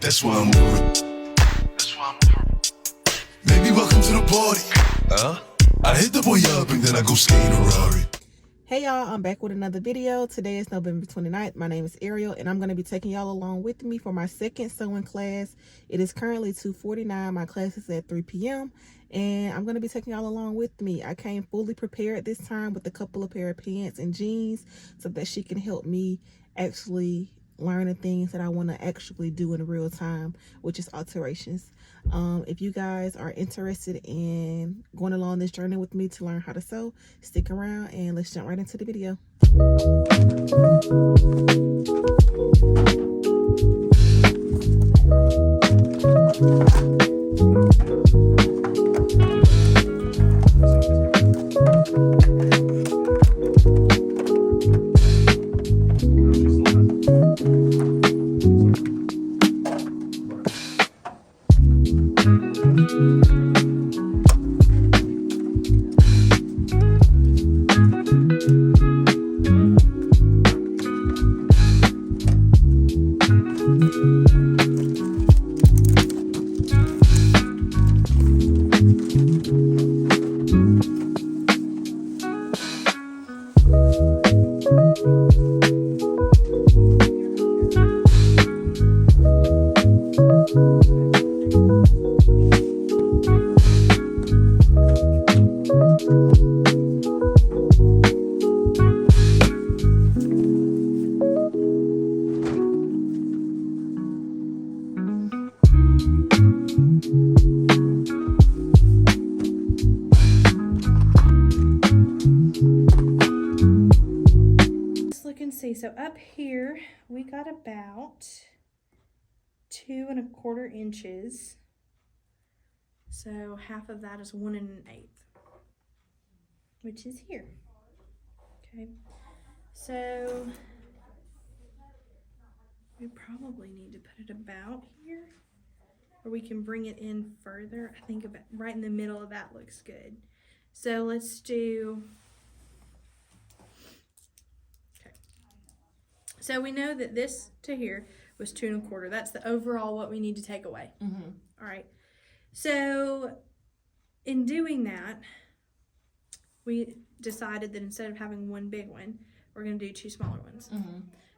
That's why I'm moving. Baby, welcome to the party. I hit the boy up and then I go skate in a Rari. Hey y'all, I'm back with another video. Today is November 29th. My name is Ariel and I'm going to be taking y'all along with me for my second sewing class. It is currently 2:49. My class is at 3 p.m. and I'm going to be taking y'all along with me. I came fully prepared this time with a couple of pair of pants and jeans so that she can help me actually learn the things that I want to actually do in real time, which is alterations. If you guys are interested in going along this journey with me to learn how to sew, stick around and let's jump right into the video. So up here we got about 2 1/4 inches, so half of that is 1 1/8, which is here. Okay, so we probably need to put it about here, or we can bring it in further. I think about right in the middle of that looks good. So let's do. So we know that this to here was 2 1/4. That's the overall what we need to take away. All right. So in doing that, we decided that instead of having one big one, we're going to do 2 smaller ones.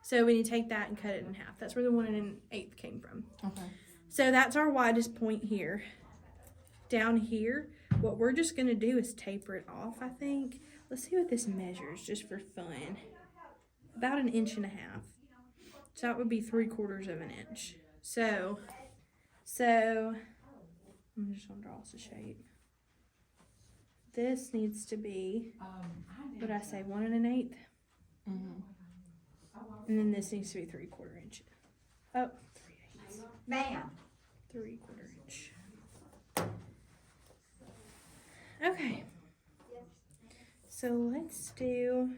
So we need to take that and cut it in half. That's where the 1 1/8 came from. Okay. So that's our widest point here. Down here, what we're just going to do is taper it off, I think. Let's see what this measures just for fun. About 1.5 inches. So that would be 3/4 of an inch. So I'm just gonna draw us a shape. This needs to be, what did I say, 1 1/8? And then this needs to be 3/4 inches. Oh, 3/8. Ma'am. 3/4 inch. Okay. So let's do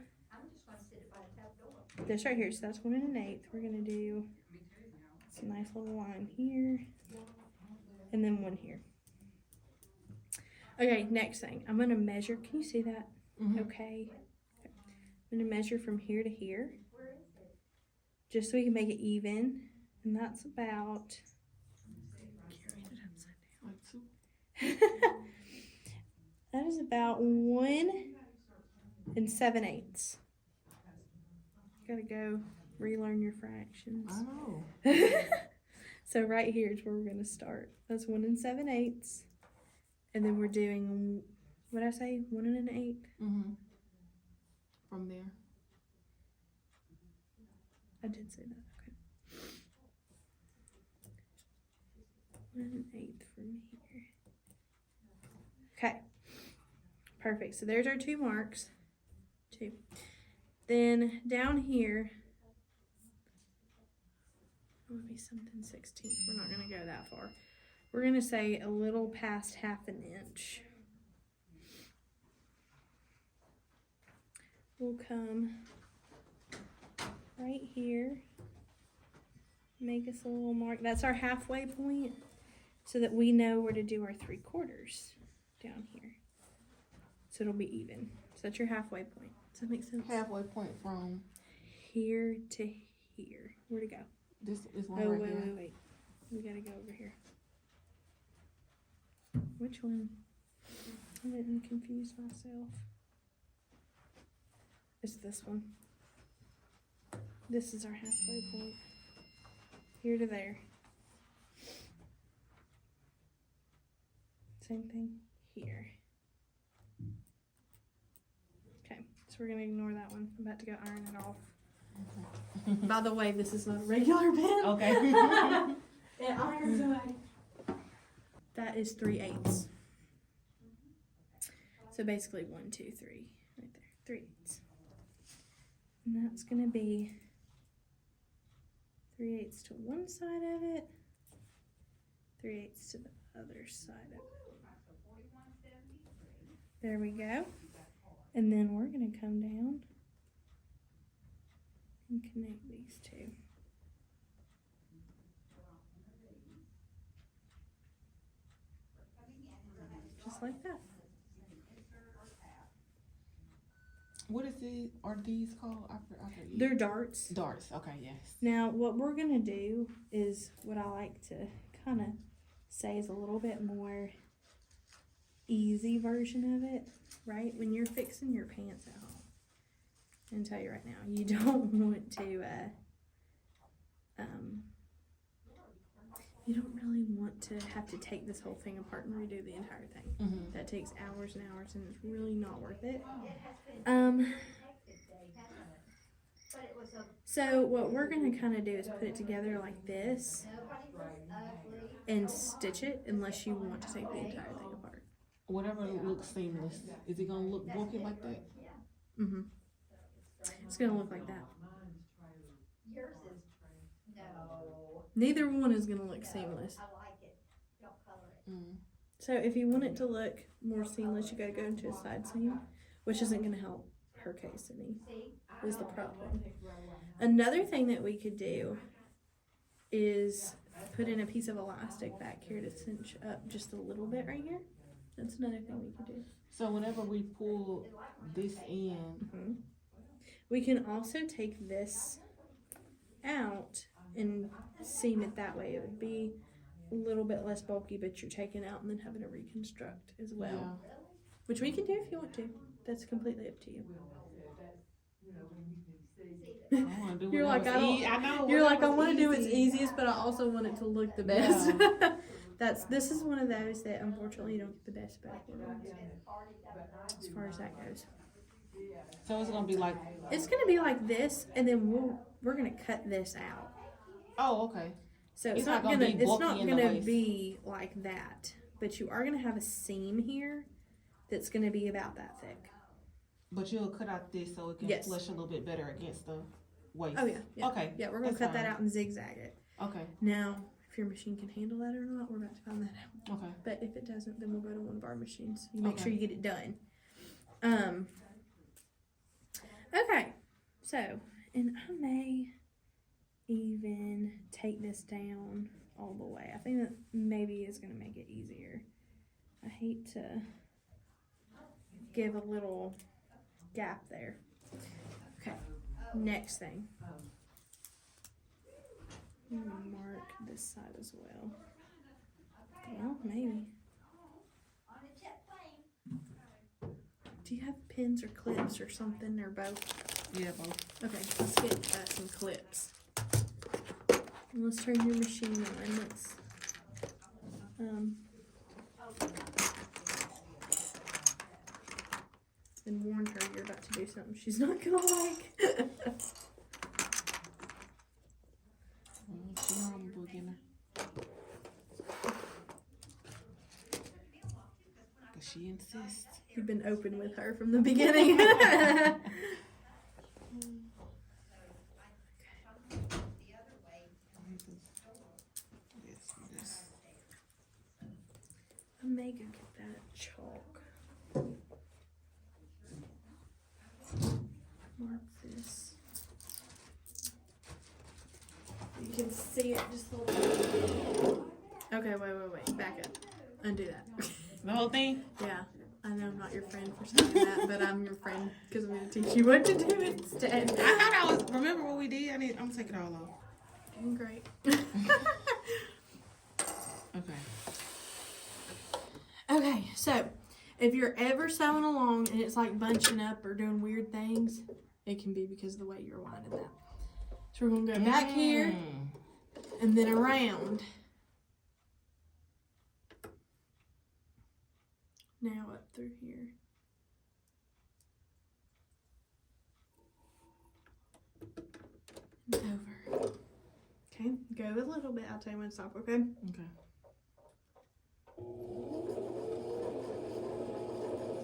this right here. So that's 1 1/8. We're gonna do a nice little line here, and then one here. Okay, next thing, I'm gonna measure. Can you see that? Okay. I'm gonna measure from here to here, just so we can make it even, and that's about. That is about 1 7/8. Gotta go relearn your fractions. I know. So right here is where we're gonna start. That's 1 7/8, and then we're doing, what did I say, 1 1/8. From there. I did say that. Okay. 1 1/8 from here. Okay. Perfect. So there's our 2 marks. 2. Then down here, it would be something 16th. We're not going to go that far. We're going to say a little past 1/2 inch. We'll come right here, make us a little mark. That's our halfway point, so that we know where to do our 3/4 down here. So it'll be even. So that's your halfway point. Does that make sense? Halfway point from here to here. Where to go? This is one Oh, right wait, here. wait. we gotta go over here. Which one? I didn't confuse myself. It's this one. This is our halfway point. Here to there. Same thing here. Okay, so we're gonna ignore that one. I'm about to go iron it off. By the way, this is not a regular pen. Okay. It irons away. That is 3/8. So basically 1, 2, 3, right there, 3/8. And that's gonna be 3/8 to one side of it, 3/8 to the other side of it. There we go. And then we're gonna come down and connect these two. Just like that. What is it? Are these called? I forget. They're darts. Darts. Okay, yes. Now, what we're gonna do is what I like to kind of say is a little bit more easy version of it, right? When you're fixing your pants at home, I'm gonna tell you right now, you don't want to, you don't really want to have to take this whole thing apart and redo the entire thing. Mm-hmm. That takes hours and hours, and it's really not worth it. So what we're gonna kind of do is put it together like this and stitch it, unless you want to take the entire thing apart. Whatever looks seamless. Is it gonna look bulky like that? Mm-hmm. It's gonna look like that. Yours is no. Neither one is gonna look seamless. I like it. Don't color it. Mm. So if you want it to look more seamless, you gotta go into a side seam, which isn't gonna help her case any, is the problem. Another thing that we could do is put in a piece of elastic back here to cinch up just a little bit right here. That's another thing we could do. So whenever we pull this in, Mm-hmm. We can also take this out and seam it that way. It would be a little bit less bulky, but you're taking out and then having to reconstruct as well. yeah. Which we can do if you want to. That's completely up to you. I wanna do You're like, whatever's I don't- I know. You're like, I whatever's want to do what's easy. easiest, but I also want it to look the best. This is one of those that unfortunately you don't get the best back as far as that goes. So it's gonna be like, It's gonna be like this, and then we're gonna cut this out. oh, okay. So It's it's not not gonna gonna be it's bulky not in the gonna waist. be like that, but you are gonna have a seam here that's gonna be about that thick. But you'll cut out this so it can Yes. flush a little bit better against the waist. Oh yeah. Okay. Yeah, we're gonna That's cut that fine. out and zigzag it. Okay. Now, if your machine can handle that or not, we're about to find that out. Okay. But if it doesn't, then we'll go to one of our machines. You make Okay. sure you get it done. Okay, so, and I may even take this down all the way. I think that maybe is going to make it easier. I hate to give a little gap there. Okay, next thing. I'm going to mark this side as well. Well, maybe. Do you have pins or clips or something, or both? Yeah, both. Okay, let's get some clips. And let's turn your machine on. Let's, and warned her you're about to do something she's not gonna like. She know I'm a beginner. But she insists. You've been open with her from the beginning. I may go get that chalk. Mark this. You can see it just a little bit. Okay, wait. Back up. Undo that. The whole thing? Yeah. I know I'm not your friend for saying that, but I'm your friend because I'm going to teach you what to do instead. I thought I was. Remember what we did? I'm gonna take it all off. Doing great. Okay. Okay, so if you're ever sewing along and it's like bunching up or doing weird things, it can be because of the way you're winding that. So we're gonna go back here and then around. Now up through here. And over. Okay, go a little bit. I'll tell you when to stop, okay? Okay.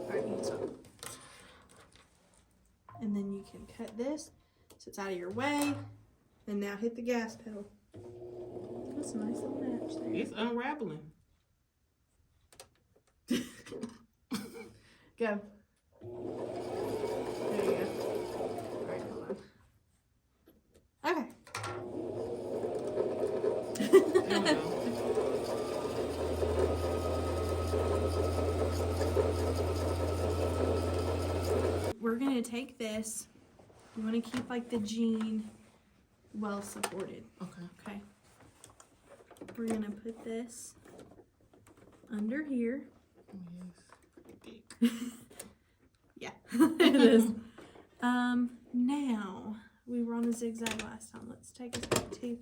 Alright, you can stop. And then you can cut this so it's out of your way. And now hit the gas pedal. That's a nice little match there. It's unraveling. Go. There you go. Alright, hold on. Okay. There we go. We're gonna take this. You wanna keep like the jean well supported. Okay. Okay. We're gonna put this under here. Oh, yes. Big. Yeah, it is. Now we were on a zigzag last time. Let's take us back to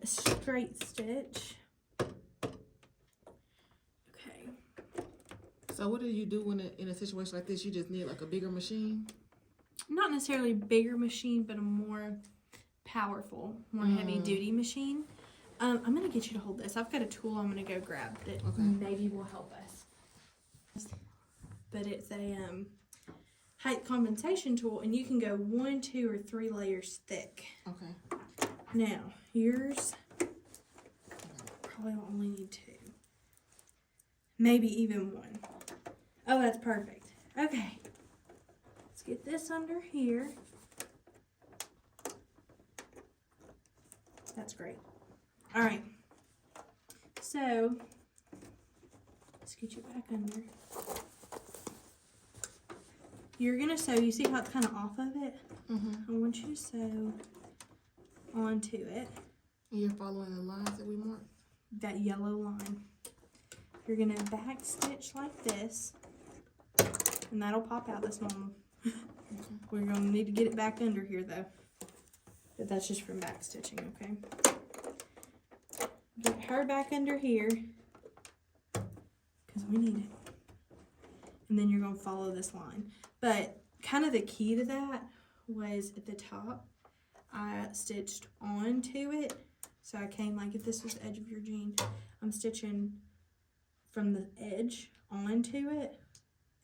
a straight stitch. Okay. So what do you do when in a situation like this? You just need like a bigger machine? Not necessarily a bigger machine, but a more powerful, more heavy duty machine. I'm gonna get you to hold this. I've got a tool I'm gonna go grab that maybe will help us. But it's a height compensation tool, and you can go 1, 2, or 3 layers thick. Okay. Now, yours probably will only need 2. Maybe even 1. Oh, that's perfect. Okay. Let's get this under here. That's great. All right. So, let's get you back under. You're going to sew. You see how it's kind of off of it? I want you to sew onto it. And you're following the lines that we marked? That yellow line. You're going to back stitch like this. And that'll pop out. That's normal. We're going to need to get it back under here, though. But that's just from back stitching, okay? Get her back under here. Because we need it. And then you're going to follow this line. But kind of the key to that was at the top, I stitched onto it. So I came like, if this was the edge of your jean, I'm stitching from the edge onto it.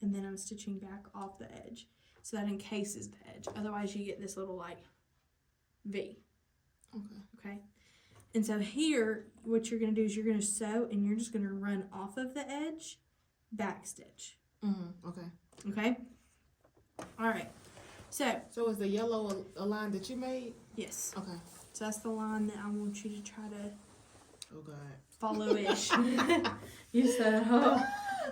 And then I'm stitching back off the edge. So that encases the edge. Otherwise you get this little like V. Okay. And so here, what you're going to do is you're going to sew and you're just going to run off of the edge, back stitch. Okay. All right. So is the yellow a line that you made? Yes. Okay. So that's the line that I want you to try to Oh God. follow-ish. You said, oh,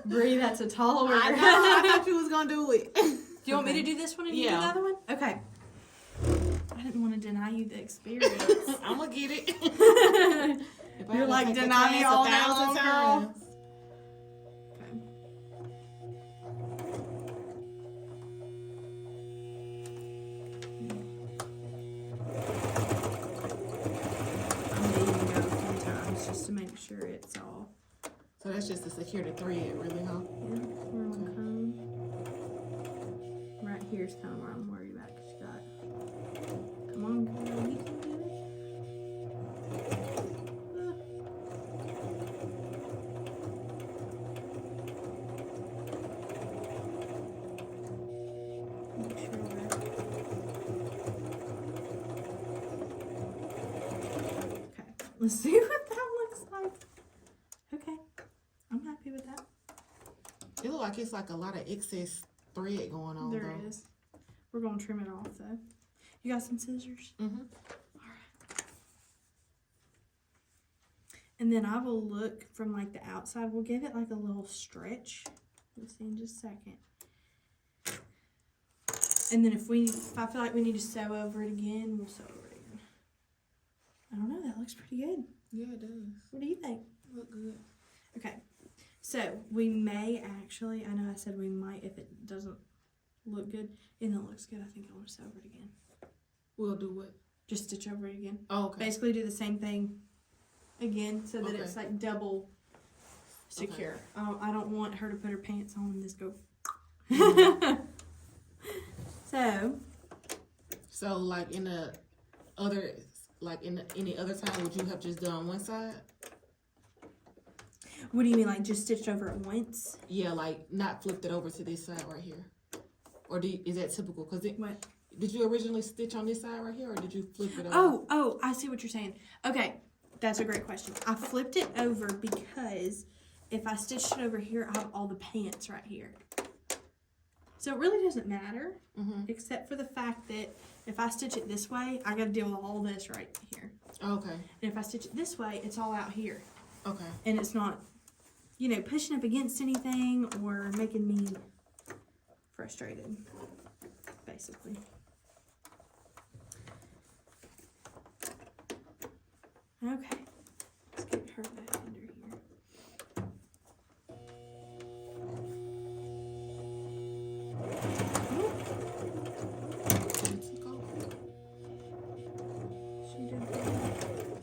Bree, that's a tall order. I know. I thought you was gonna do it. Do you want me to do this one and you do the Yeah. other one? Okay. I didn't want to deny you the experience. I'm gonna get it. If I You're had to like, take the deny me class all 1,000 now, girl. times. Okay. I'm gonna even go a few times just to make sure it's all. So that's just to secure the thread, really, huh? Yeah, where I'm coming. Right here's kind of where I'm worried about because you got. Come on, girl, you can do it. Make sure we're. Okay, let's see what that looks like. Okay, I'm happy with that. It looks like it's like a lot of excess thread going on. There though. is. We're gonna trim it off though. You got some scissors? Mm-hmm. Alright. And then I will look from like the outside. We'll give it like a little stretch. We'll see in just a second. And then if I feel like we need to sew over it again, we'll sew over it again. I don't know, that looks pretty good. Yeah, it does. What do you think? Look good. Okay, so we may actually, I know I said we might if it doesn't look good. And it looks good, I think I'll just over it again. We'll do what? Just stitch over it again. Oh, okay. Basically do the same thing again so that Okay. it's like double secure. I don't want her to put her pants on and this go. So like in the other, like in any other time, would you have just done one side? What do you mean, like just stitched over it once? Yeah, like not flipped it over to this side right here. Or is that typical? Cause What? did you originally stitch on this side right here, or did you flip it over? Oh, I see what you're saying. Okay, that's a great question. I flipped it over because if I stitched it over here, I have all the pants right here. So it really doesn't matter, except for the fact that if I stitch it this way, I got to deal with all this right here. Okay. And if I stitch it this way, it's all out here. Okay. And it's not, you know, pushing up against anything or making me frustrated, basically. Okay, let's get her back under here. She did that.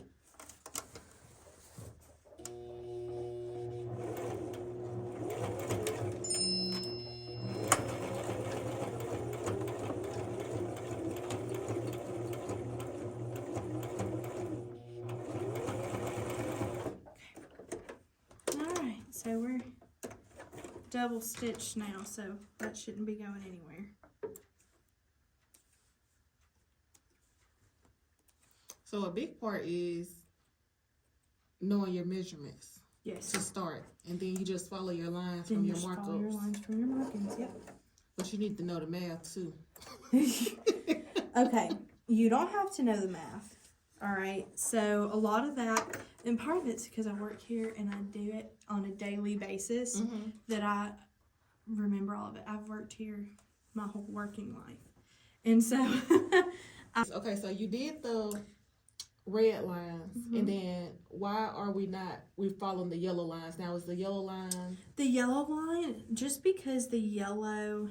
Alright, so we're double stitched now, so that shouldn't be going anywhere. So a big part is knowing your measurements Yes. to start, and then you just follow your lines Then from you your just markups. follow your lines from your markings, yep. But you need to know the math too. Okay, you don't have to know the math, all right? So a lot of that, and part of it's because I work here and I do it on a daily basis that I remember all of it. I've worked here my whole working life. And so, Okay, so you did the red lines, and then why are we following the yellow lines? Now is the yellow line, the yellow line, just because the yellow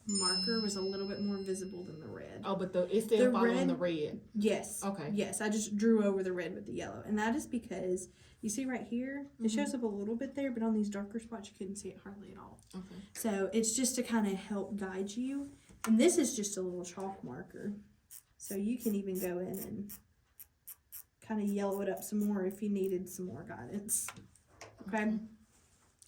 marker was a little bit more visible than the red. oh, but it's still The following red- the red. Yes. Okay. Yes, I just drew over the red with the yellow. And that is because, you see right here, it shows up a little bit there, but on these darker spots, you couldn't see it hardly at all. Okay. So it's just to kind of help guide you. And this is just a little chalk marker. So you can even go in and kind of yellow it up some more if you needed some more guidance. Okay?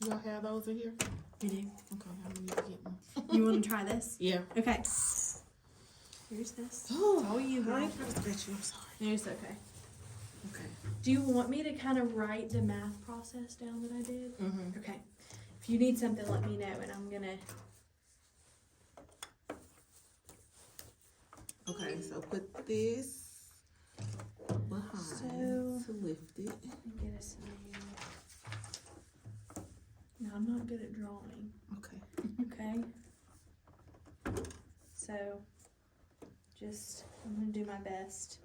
You don't have those in here? We do. Okay, I'm gonna need to get one. You want to try this? Yeah. Okay. Here's this. It's Oh, all you, I girl. ain't trying to scratch you. I'm sorry. It's okay. Okay. Do you want me to kind of write the math process down that I did? Mm-hmm. Okay. If you need something, let me know, and I'm gonna. Okay, so put this behind So- to lift it. Get us some. No, I'm not good at drawing. Okay. Okay. So, just I'm gonna do my best.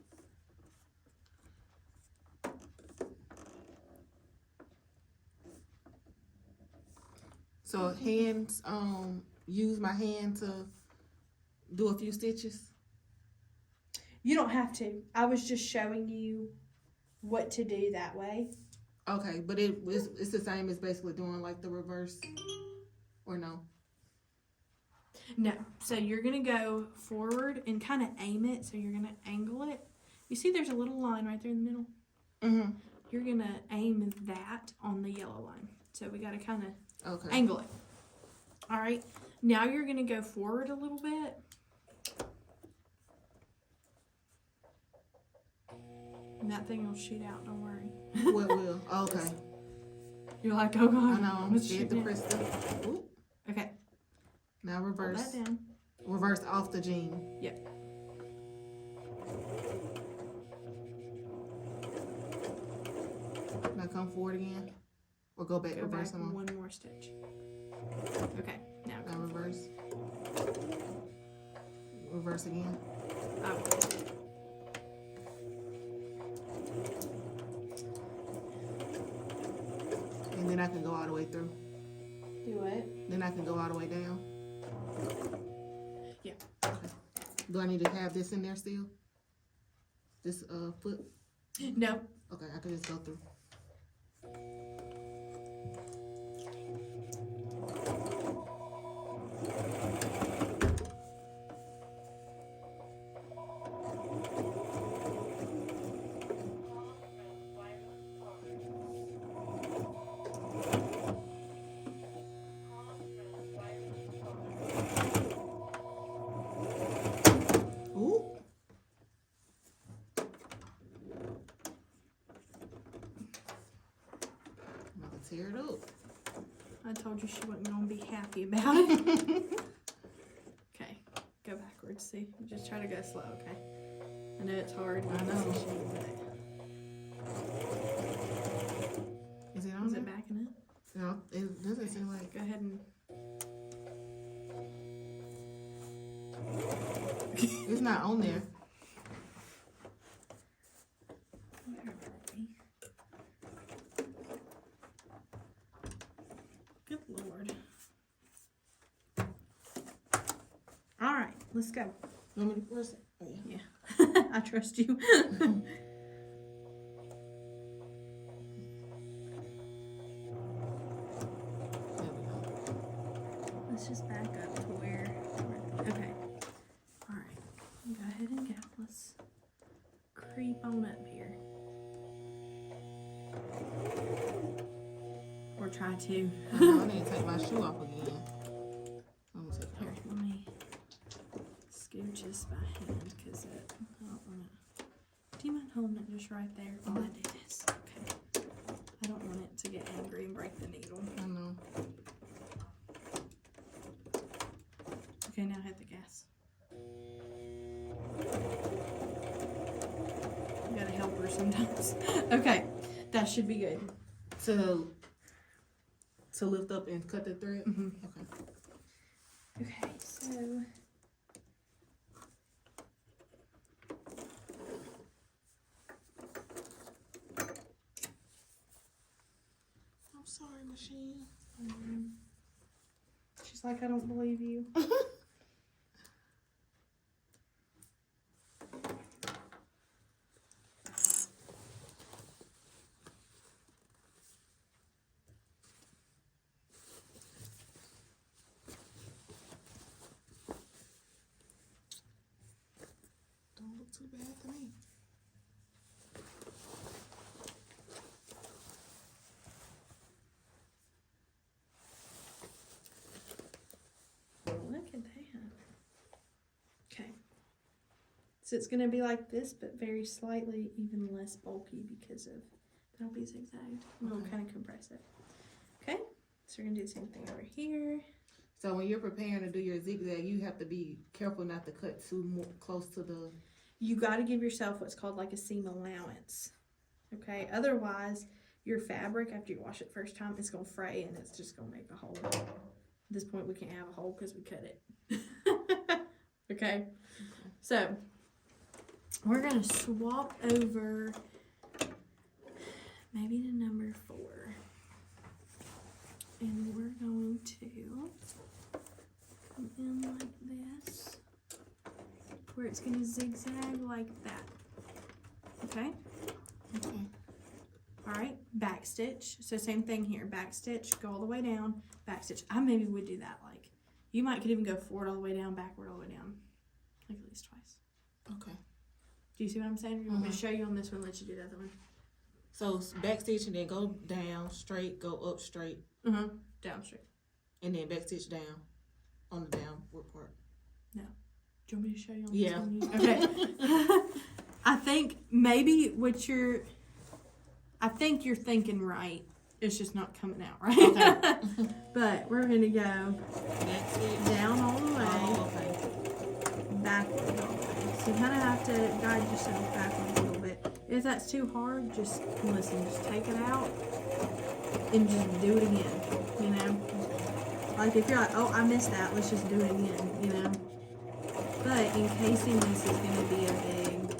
So hands, use my hand to do a few stitches. You don't have to. I was just showing you what to do that way. Okay, but it's the same as basically doing like the reverse, or no? No. So you're going to go forward and kind of aim it. So you're going to angle it. You see there's a little line right there in the middle? Mm-hmm. You're going to aim that on the yellow line. So we got to kind of Okay. angle it. All right. Now you're going to go forward a little bit. And that thing will shoot out. Don't worry. What will? Okay. You're like, oh God. I know, I'm what's scared to shooting press out? the. Ooh. Okay. Now Pull reverse. that down. Reverse off the jean. Yep. Now come forward again. Or go back, Go reverse back them on. one more stitch. Okay. Now Now go. reverse. Reverse again. I will. I can go all the way through. Do it. Then I can go all the way down. Yeah. Okay. Do I need to have this in there still? This foot? No. Okay, I can just go through. Ooh. I'm gonna tear it up. I told you she wasn't gonna be happy about it. Okay, go backwards. See, just try to go slow. Okay. I know it's hard. I know. Is it on Is there? it backing up? No, it doesn't seem like. Go ahead and. It's not on there. Where are we? Good Lord. All right, let's go. You want me to press it? Oh, yeah. Yeah, I trust you. There we go. Let's just back up to where. Okay. All right. Go ahead and go. Let's creep on up here. Or try to. I need to take my shoe off again. I'm gonna take it Here, off. let me scooch this by hand because I don't want it. Do you mind holding it just right there while I do this? Okay. I don't want it to get angry and break the needle. I know. Okay, now hit the gas. You gotta help her sometimes. Okay, that should be good. To lift up and cut the thread? Mhm. Okay. Okay, so. I'm sorry, machine. She's like, I don't believe you. Don't look too bad to me. Look at that. Okay. So it's going to be like this, but very slightly even less bulky because of, that'll be zigzagged. And it'll Okay. kind of compress it. Okay. So we're going to do the same thing over here. So when you're preparing to do your zigzag, you have to be careful not to cut too close to the. You got to give yourself what's called like a seam allowance. Okay. Otherwise, your fabric, after you wash it first time, it's going to fray and it's just going to make a hole. At this point, we can't have a hole because we cut it. Okay. So we're going to swap over maybe to number 4. And we're going to come in like this, where it's going to zigzag like that. Okay? Okay. All right, back stitch. So same thing here, back stitch, go all the way down, back stitch. I maybe would do that, like, you could even go forward all the way down, backward all the way down, like at least twice. Okay. Do you see what I'm saying? Or you want me to show you on this one, let you do the other one? So back stitch and then go down straight, go up straight, Down straight. and then back stitch down on the downward part. Do you want me to show you on Yeah. this one? Okay. I think maybe I think you're thinking right. It's just not coming out right. Okay. But we're gonna go Back stitch. down all the way, Oh, okay. backward all the way. So you kind of have to guide yourself backward a little bit. If that's too hard, just listen. Just take it out and just do it again. You know, like if you're like, oh, I missed that. Let's just do it again. You know. But encasing this is gonna be a big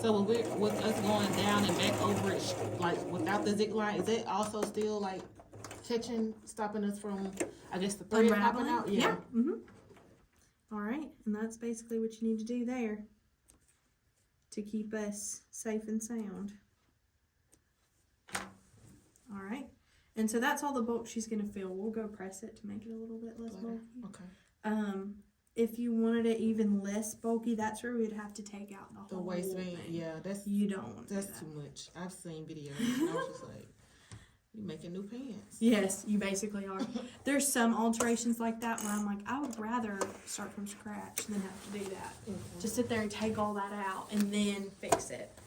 So with us going down and back over it, like without the zig line, is it also still like stopping us from, I guess, the thread popping out? Yeah. Mm-hmm. All right, and that's basically what you need to do there to keep us safe and sound. All right, and so that's all the bulk she's gonna fill. We'll go press it to make it a little bit less bulky. Okay. If you wanted it even less bulky, that's where we'd have to take out the whole waistband. thing. Yeah, that's You don't want that's that. too much. I've seen videos and I was just like, you making new pants. Yes, you basically are. There's some alterations like that where I'm like, I would rather start from scratch than have to do that. To sit there and take all that out and then fix it.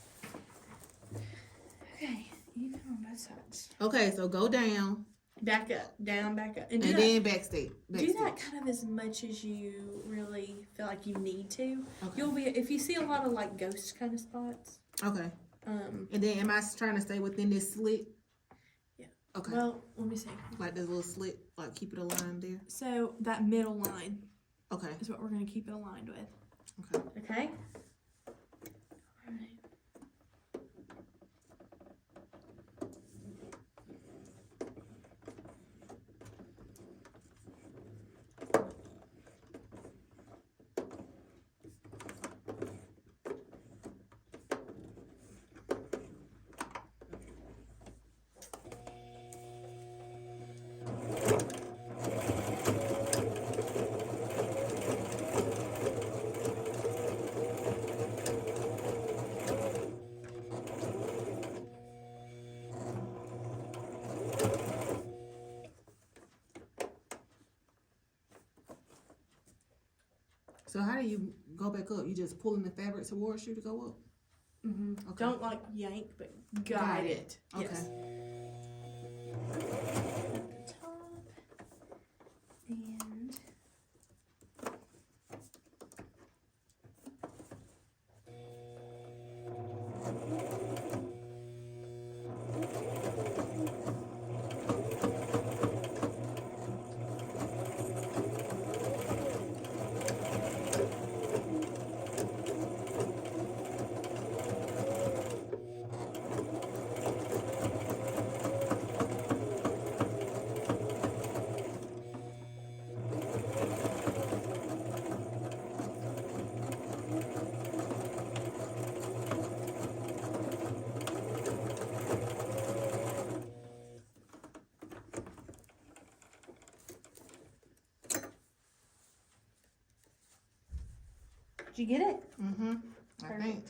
Okay, even on both sides. Okay, so go down Back up, down, back up. and then backstitch. Do that kind of as much as you really feel like you need to. Okay. You'll be, if you see a lot of like ghost kind of spots. Okay. And then am I trying to stay within this slit? Yeah. Okay. Well, let me see. Like this little slit, like keep it aligned there. So that middle line Okay. is what we're going to keep it aligned with. Okay. Okay? All right. So how do you go back up? You just pulling the fabric towards you to go up? Mm-hmm. Okay. Don't like yank, but guide it. Okay. Yes. At the top. And did you get it? Mm-hmm. I Perfect. think.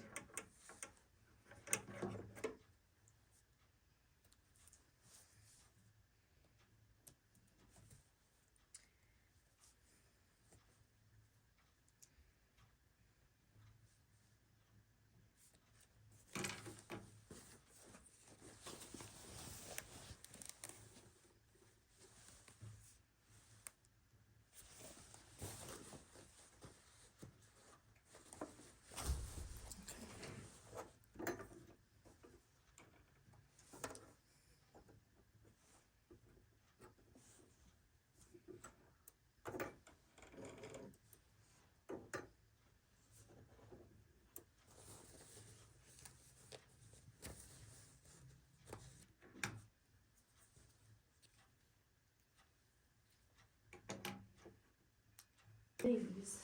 These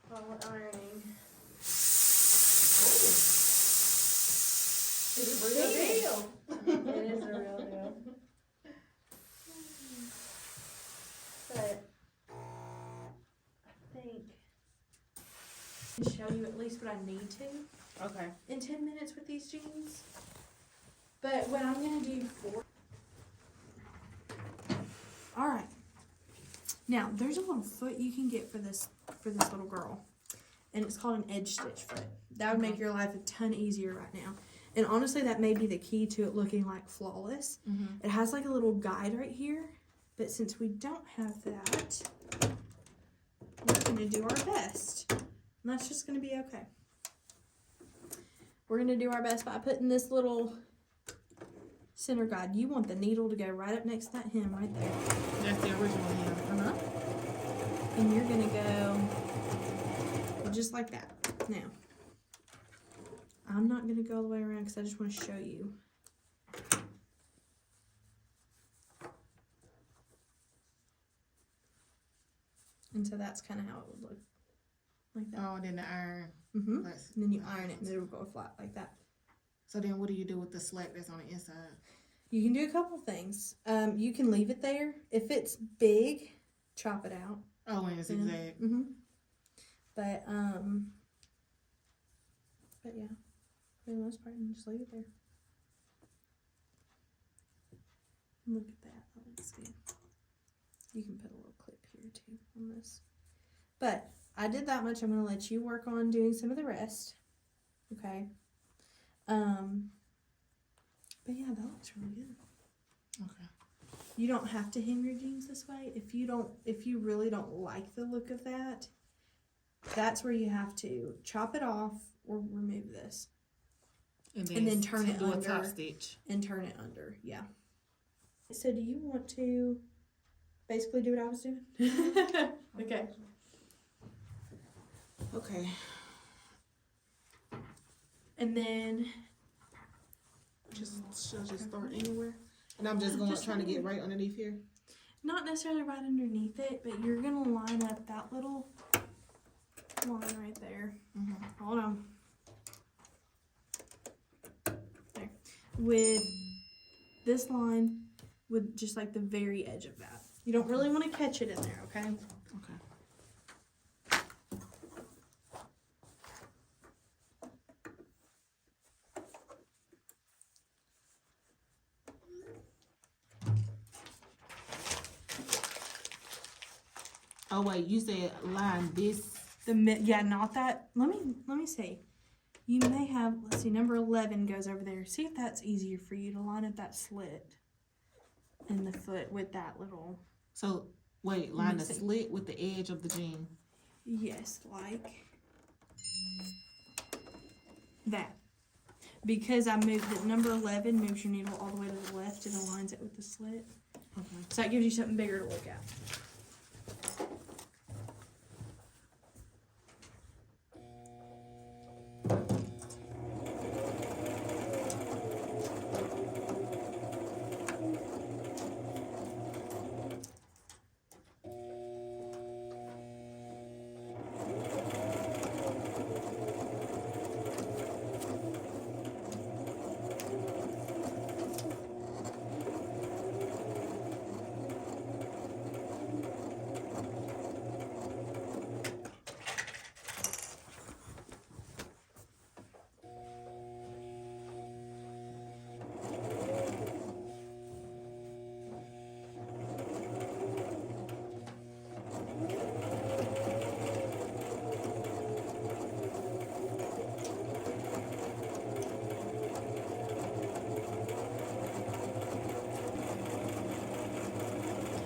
while we're ironing. It's a real deal. It is a real deal. But I think I can show you at least what I need to Okay. in 10 minutes with these jeans. But what I'm gonna do for alright. Now there's a little foot you can get for this little girl. And it's called an edge stitch foot. That would make your life a ton easier right now. And honestly, that may be the key to it looking like flawless. Mm-hmm. It has like a little guide right here, but since we don't have that, we're gonna do our best. And that's just gonna be okay. We're gonna do our best by putting this little center guide. You want the needle to go right up next to that hem right there. That's the original hem. Uh-huh. And you're gonna go just like that. Now, I'm not going to go all the way around because I just want to show you. And so that's kind of how it would look. Like that. Oh, and then the iron. Mm-hmm. That's- And then you iron it and it'll go flat like that. So then what do you do with the slack that's on the inside? You can do a couple things. You can leave it there. If it's big, chop it out. Oh, and it's You know? zigzag. Mm-hmm. But yeah, for the most part, you just leave it there. Look at that. That looks good. You can put a little clip here too on this. But I did that much. I'm going to let you work on doing some of the rest. Okay. But yeah, that looks really good. Okay. You don't have to hem your jeans this way. If you really don't like the look of that, that's where you have to chop it off or remove this. And then turn it do under. a top stitch. And turn it under, yeah. So do you want to basically do what I was doing? Okay. Okay. And then She'll just start anywhere. And I'm just going trying to get right underneath here. not necessarily right underneath it, but you're gonna line up that little line right there. Mm-hmm. Hold on. There. With this line, with just like the very edge of that. You don't really want to catch it in there, okay? Okay. Oh wait, you said line this. Yeah, not that. Let me see. You may have, let's see, number 11 goes over there. See if that's easier for you to line up that slit in the foot with that little. So wait, line the see. slit with the edge of the jean. Yes, like that. Because I moved it, number 11 moves your needle all the way to the left and aligns it with the slit. Okay. So that gives you something bigger to look at.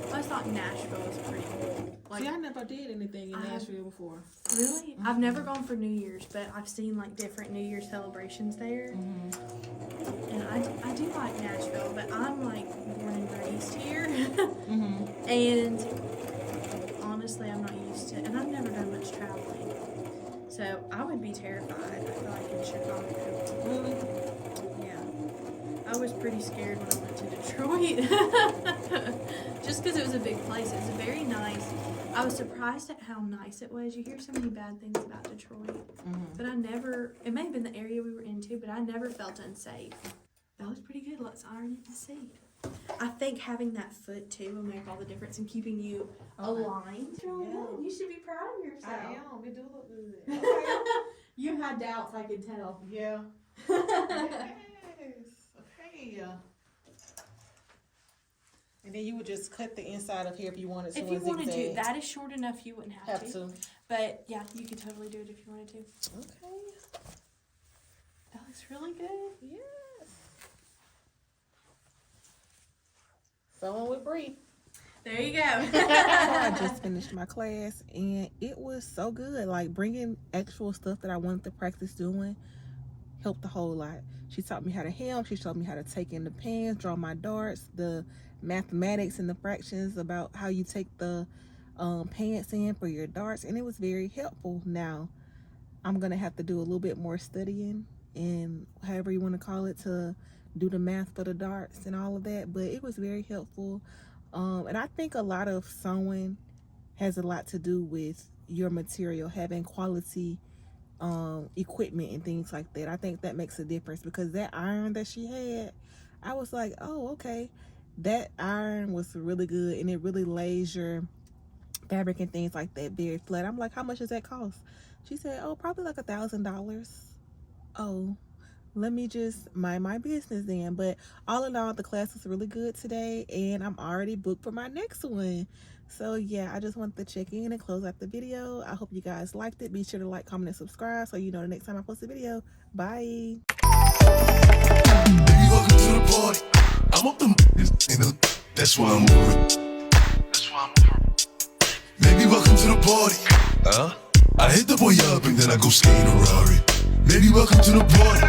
I always thought Nashville was pretty cool. Like, See, I never did anything in I have- Nashville before. really? I've never gone for New Year's, but I've seen like different New Year's celebrations there. And I do like Nashville, but I'm like born and raised here. And honestly, I'm not used to it. And I've never done much traveling. So I would be terrified, I feel like, in Chicago. Really? Yeah. I was pretty scared when I went to Detroit. Just because it was a big place. It was very nice. I was surprised at how nice it was. You hear so many bad things about Detroit. But I never, it may have been the area we were into, but I never felt unsafe. That was pretty good. Let's iron it and see. I think having that foot too will make all the difference in keeping you aligned. It's really good. You should be proud of yourself. I am. It do look good. You had doubts, I could tell. Yeah. Yes. Okay. And then you would just cut the inside of here if you wanted to. If you and wanted to, zigzag. that is short enough. You wouldn't have, Have to. But yeah, you could totally do it if you wanted to. Okay. That looks really good. Yes. Someone with Bree. There you go. I just finished my class and it was so good. Like bringing actual stuff that I wanted to practice doing helped a whole lot. She taught me how to hem. She showed me how to take in the pans, draw my darts, the mathematics and the fractions about how you take the pants in for your darts, and it was very helpful. Now I'm gonna have to do a little bit more studying and however you want to call it, to do the math for the darts and all of that. But it was very helpful. And I think a lot of sewing has a lot to do with your material, having quality equipment and things like that. I think that makes a difference, because that iron that she had, I was like, oh, okay, that iron was really good, and it really lays your fabric and things like that very flat. I'm like, how much does that cost? She said, oh, probably like $1,000. Oh, let me just mind my business then. But all in all, the class was really good today, and I'm already booked for my next one. So yeah, I just wanted to check in and close out the video. I hope you guys liked it. Be sure to like, comment, and subscribe so you know the next time I post a video. Bye. Baby, welcome to the party. I'm up the you know, that's why I'm moving. Baby, welcome to the party. I hit the boy up and then I go skate in a Rari. Baby, welcome to the party.